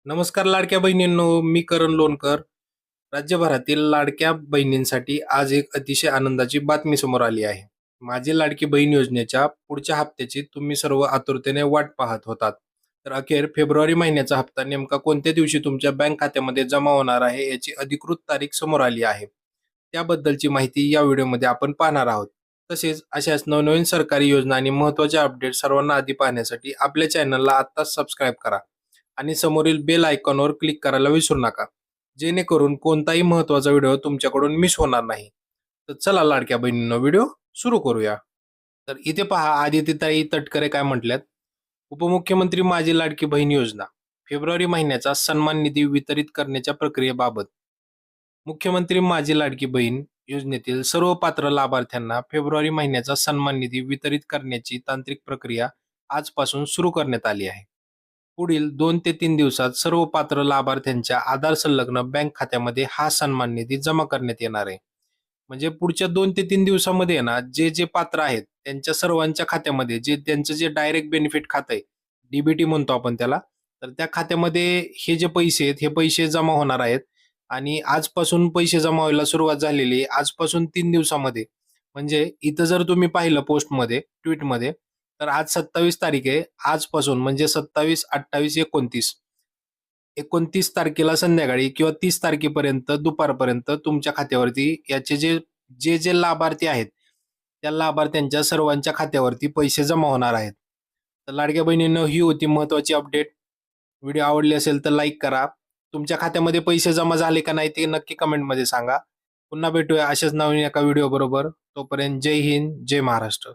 नमस्कार लाडक्या बहिणींनो, मी करण लोणकर. राज्यभरातील लाडक्या बहिणींसाठी आज एक अतिशय आनंदाची बातमी समोर आली आहे. माझी लाडकी बहीण योजनेच्या पुढच्या हप्त्याची तुम्ही सर्व आतुरतेने वाट पाहत होतात. तर अखेर फेब्रुवारी महिन्याचा हप्ता नेमका कोणत्या दिवशी तुमच्या बँक खात्यामध्ये जमा होणार आहे याची अधिकृत तारीख समोर आली आहे. त्याबद्दलची माहिती या व्हिडिओमध्ये आपण पाहणार आहोत. तसेच अशाच नवनवीन सरकारी योजना आणि महत्त्वाचे अपडेट सर्वांना आधी पाहण्यासाठी आपल्या चॅनलला आत्ताच सबस्क्राईब करा आणि समोरील बेल आयकॉनवर क्लिक करायला विसरू नका, जेणेकरून कोणताही महत्त्वाचा व्हिडिओ तुमच्याकडून मिस होणार नाही. तर चला लाडक्या बहिणींनो, व्हिडिओ सुरू करूया. तर इथे पहा, आदित्यताई तटकरे काय म्हटल्यात. उपमुख्यमंत्री माझी लाडकी बहीण योजना फेब्रुवारी महिन्याचा सन्मान निधी वितरित करण्याच्या प्रक्रियेबाबत. मुख्यमंत्री माझी लाडकी बहीण योजनेतील सर्व पात्र लाभार्थ्यांना फेब्रुवारी महिन्याचा सन्मान निधी वितरित करण्याची तांत्रिक प्रक्रिया आजपासून सुरू करण्यात आली आहे. पुढील 2 ते 3 दिवसात सर्व पात्र लाभार्थ्यांच्या आधार संलग्न बँक खात्यामध्ये हा सन्मान निधी जमा करण्यात येणार आहे. म्हणजे पुढच्या 2 ते 3 दिवसामध्ये आहे ना, जे पात्र आहेत त्यांच्या सर्वांच्या खात्यामध्ये जे त्यांचं जे डायरेक्ट बेनिफिट खातं आहे, डीबीटी म्हणतो आपण त्याला, तर त्या खात्यामध्ये हे जे पैसे आहेत, हे पैसे जमा होणार आहेत. आणि आजपासून पैसे जमा व्हायला सुरुवात झालेली आहे. आजपासून 3 दिवसामध्ये, म्हणजे इथं जर तुम्ही पाहिलं पोस्टमध्ये, ट्विटमध्ये, तर आज 27 तारीख आहे. आजपासून म्हणजे 27, 28, 29 तारखेला संध्याकाळी किंवा 30 तारखेपर्यंत दुपारपर्यंत तुमच्या खात्यावरती याचे जे लाभार्थी आहेत, त्या लाभार्थ्यांच्या सर्वांच्या खात्यावरती पैसे जमा होणार आहेत. तर लाडक्या बहिणींनो, ही होती महत्त्वाची अपडेट. व्हिडिओ आवडली असेल तर लाईक करा. तुमच्या खात्यामध्ये पैसे जमा झाले का नाही ते नक्की कमेंटमध्ये सांगा. पुन्हा भेटूया अशाच नवीन एका व्हिडिओ बरोबर. तोपर्यंत जय हिंद, जय महाराष्ट्र.